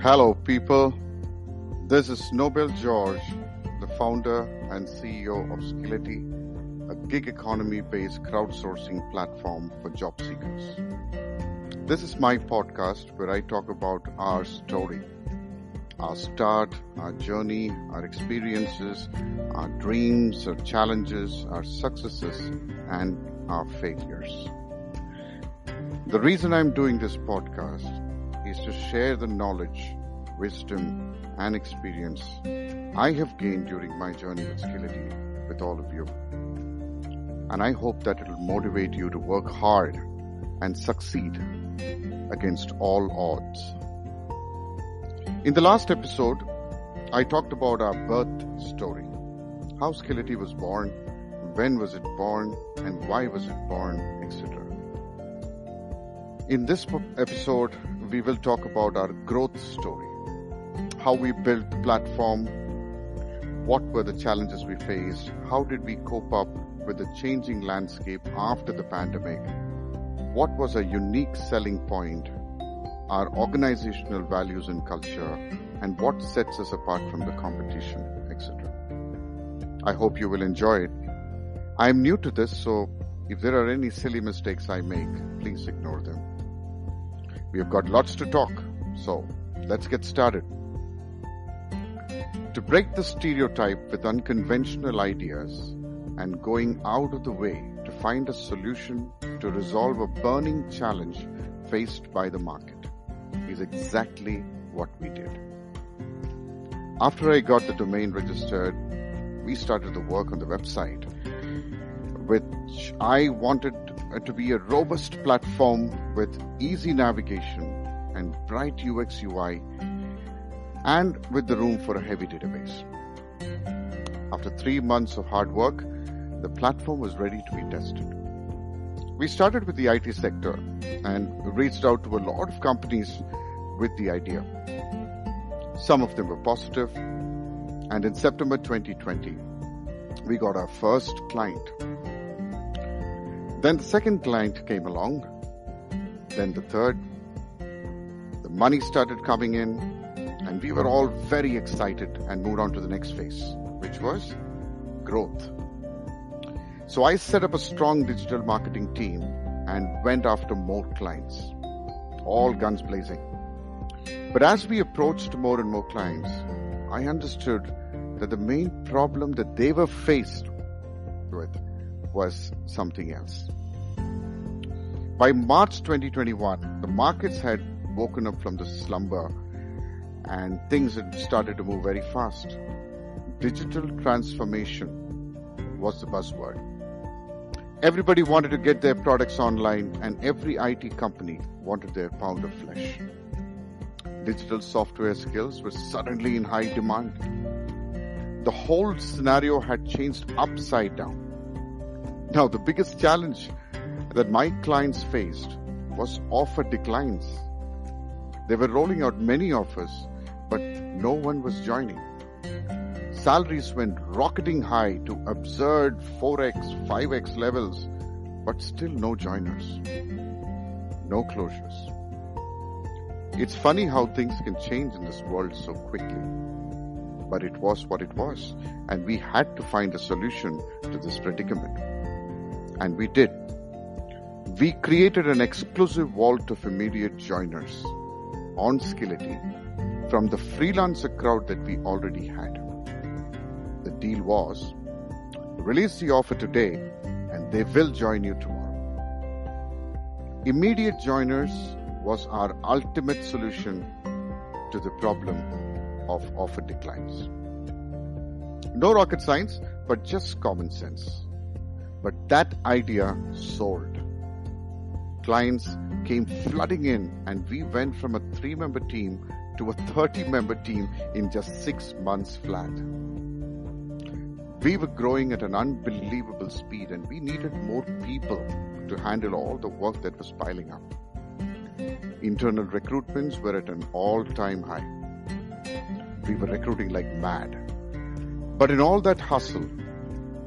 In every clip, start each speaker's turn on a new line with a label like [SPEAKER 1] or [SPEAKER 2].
[SPEAKER 1] Hello, people. This is Nobel George, the founder and CEO of Skillety, a gig economy-based crowdsourcing platform for job seekers. This is my podcast where I talk about our story, our start, our journey, our experiences, our dreams, our challenges, our successes, and our failures. The reason I'm doing this podcast is to share the knowledge, wisdom, and experience I have gained during my journey with Skillety with all of you. And I hope that it will motivate you to work hard and succeed against all odds. In the last episode, I talked about our birth story, how Skillety was born, when was it born, and why was it born, etc. In this episode, we will talk about our growth story, how we built the platform, what were the challenges we faced, how did we cope up with the changing landscape after the pandemic, what was a unique selling point, our organizational values and culture, and what sets us apart from the competition, etc. I hope you will enjoy it. I am new to this, so if there are any silly mistakes I make, please ignore them. We have got lots to talk, so let's get started. To break the stereotype with unconventional ideas and going out of the way to find a solution to resolve a burning challenge faced by the market is exactly what we did. After I got the domain registered, we started the work on the website, which I wanted to be a robust platform with easy navigation and bright UX UI, and with the room for a heavy database. After 3 months of hard work, the platform was ready to be tested. We started with the IT sector and reached out to a lot of companies with the idea. Some of them were positive, and in September 2020, we got our first client. Then the second client came along, then the third. The money started coming in, and we were all very excited and moved on to the next phase, which was growth. So I set up a strong digital marketing team and went after more clients, all guns blazing. But as we approached more and more clients, I understood that the main problem that they were faced with was something else. By March 2021, the markets had woken up from the slumber and things had started to move very fast. Digital transformation was the buzzword. Everybody wanted to get their products online, and every IT company wanted their pound of flesh. Digital software skills were suddenly in high demand. The whole scenario had changed upside down. Now, the biggest challenge that my clients faced was offer declines. They were rolling out many offers, but no one was joining. Salaries went rocketing high to absurd 4x, 5x levels, but still no joiners, no closures. It's funny how things can change in this world so quickly. But it was what it was, and we had to find a solution to this predicament. And we did. We created an exclusive vault of immediate joiners on Skillety from the freelancer crowd that we already had. The deal was, release the offer today and they will join you tomorrow. Immediate joiners was our ultimate solution to the problem of offer declines. No rocket science, but just common sense. But that idea sold. Clients came flooding in, and we went from a 3-member team to a 30-member team in just 6 months flat. We were growing at an unbelievable speed, and we needed more people to handle all the work that was piling up. Internal recruitments were at an all-time high. We were recruiting like mad. But in all that hustle,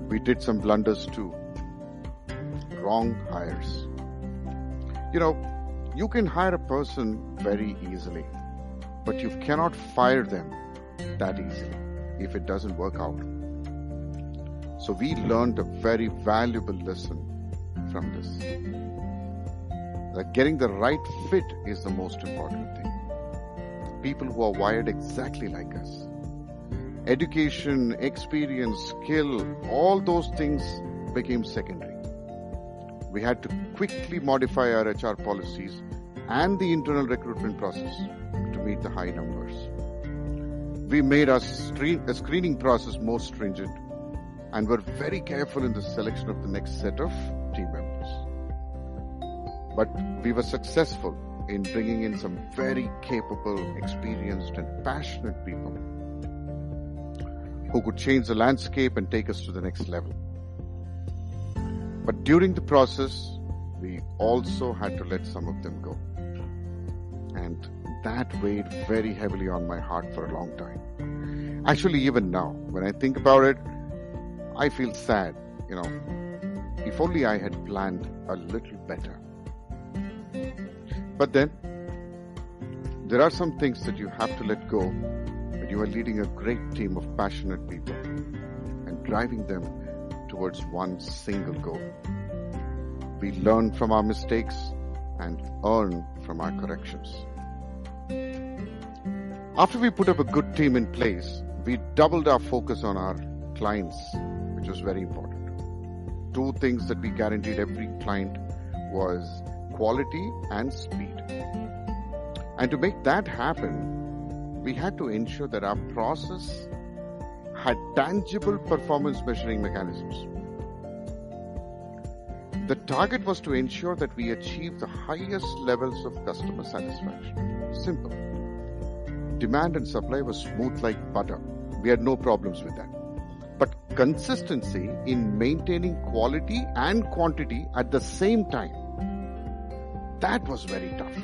[SPEAKER 1] we did some blunders too. Wrong hires. You can hire a person very easily. but you cannot fire them that easily if it doesn't work out. So we learned a very valuable lesson from this. That getting the right fit is the most important thing. People who are wired exactly like us. Education, experience, skill, all those things became secondary. We had to quickly modify our HR policies and the internal recruitment process to meet the high numbers. We made our screening process more stringent and were very careful in the selection of the next set of team members. But we were successful in bringing in some very capable, experienced and passionate people who could change the landscape and take us to the next level. But during the process, we also had to let some of them go. And that weighed very heavily on my heart for a long time. Actually, even now, when I think about it, I feel sad. If only I had planned a little better. But then, there are some things that you have to let go when you are leading a great team of passionate people and driving them towards one single goal. We learn from our mistakes and earn from our corrections. After we put up a good team in place, we doubled our focus on our clients, which was very important. Two things that we guaranteed every client was quality and speed. And to make that happen, we had to ensure that our process had tangible performance measuring mechanisms. The target was to ensure that we achieve the highest levels of customer satisfaction. Simple. Demand and supply was smooth like butter. We had no problems with that. But consistency in maintaining quality and quantity at the same time, that was very tough.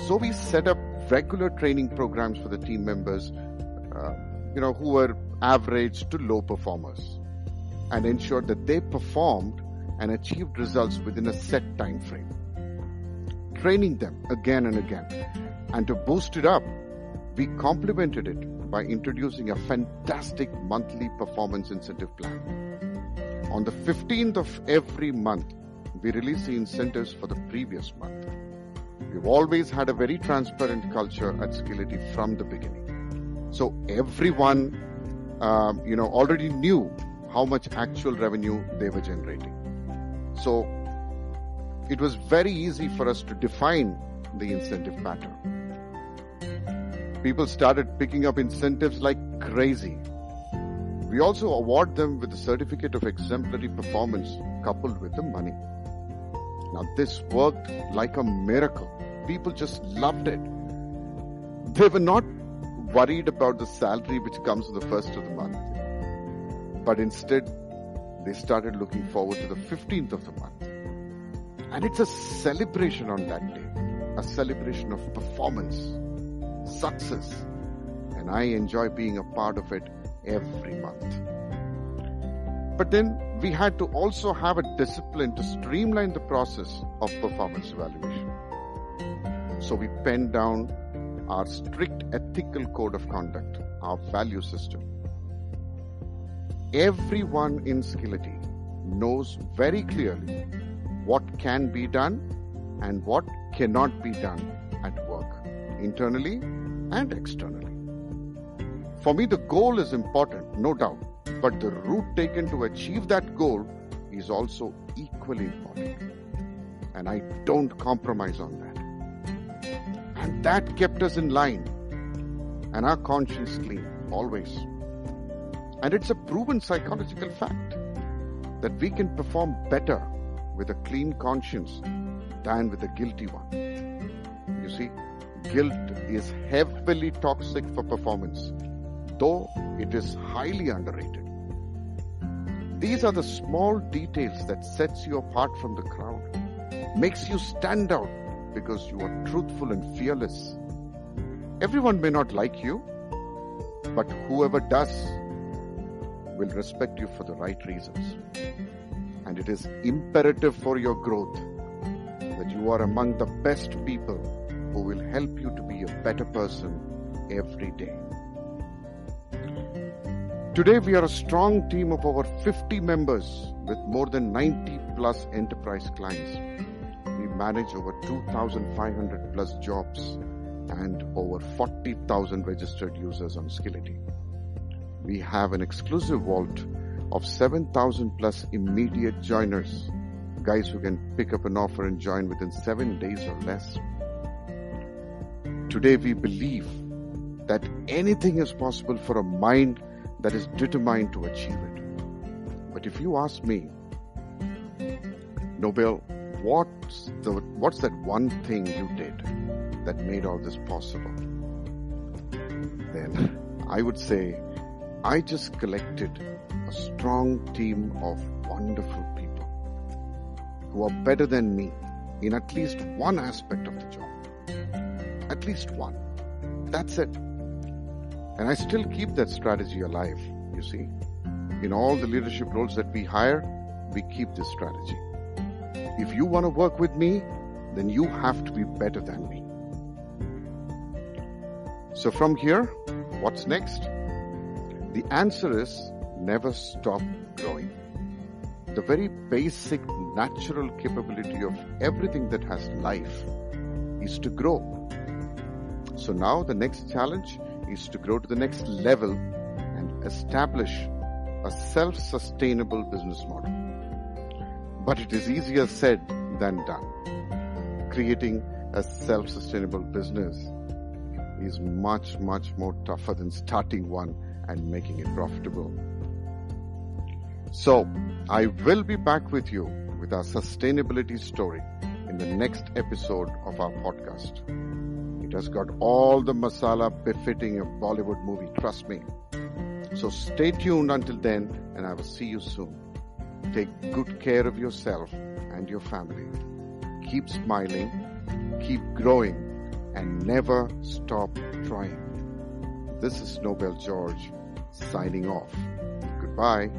[SPEAKER 1] So we set up regular training programs for the team members, who were average to low performers, and ensured that they performed and achieved results within a set time frame. Training them again and again. And to boost it up, we complemented it by introducing a fantastic monthly performance incentive plan. On the 15th of every month, we release the incentives for the previous month. We've always had a very transparent culture at Skillety from the beginning. So everyone, already knew how much actual revenue they were generating. So it was very easy for us to define the incentive pattern. People started picking up incentives like crazy. We also award them with the certificate of exemplary performance coupled with the money. Now this worked like a miracle. People just loved it. They were not worried about the salary which comes on the first of the month. But instead, they started looking forward to the 15th of the month. And it's a celebration on that day. A celebration of performance, success. And I enjoy being a part of it every month. But then we had to also have a discipline to streamline the process of performance evaluation. So we penned down our strict ethical code of conduct, our value system. Everyone in Skillety knows very clearly what can be done and what cannot be done at work, internally and externally. For me, the goal is important, no doubt, but the route taken to achieve that goal is also equally important. And I don't compromise on that. And that kept us in line and our conscience clean, always. And it's a proven psychological fact that we can perform better with a clean conscience than with a guilty one. You see, guilt is heavily toxic for performance, though it is highly underrated. These are the small details that sets you apart from the crowd, makes you stand out because you are truthful and fearless. Everyone may not like you, but whoever does will respect you for the right reasons. And it is imperative for your growth that you are among the best people who will help you to be a better person every day. Today, we are a strong team of over 50 members with more than 90 plus enterprise clients. We manage over 2,500 plus jobs and over 40,000 registered users on Skillety. We have an exclusive vault of 7,000 plus immediate joiners, guys who can pick up an offer and join within 7 days or less. Today, we believe that anything is possible for a mind that is determined to achieve it. But if you ask me, Nobel, what's that one thing you did that made all this possible? Then I would say I just collected a strong team of wonderful people who are better than me in at least one aspect of the job. At least one. That's it. And I still keep that strategy alive, you see. In all the leadership roles that we hire, we keep this strategy. If you want to work with me, then you have to be better than me. So from here, what's next? The answer is never stop growing. The very basic natural capability of everything that has life is to grow. So now the next challenge is to grow to the next level and establish a self-sustainable business model. But it is easier said than done. Creating a self-sustainable business is much, much more tougher than starting one and making it profitable. So, I will be back with you with our sustainability story in the next episode of our podcast. It has got all the masala befitting a Bollywood movie, trust me. So stay tuned until then, and I will see you soon. Take good care of yourself and your family. Keep smiling, keep growing, and never stop trying. This is Nobel George signing off. Goodbye.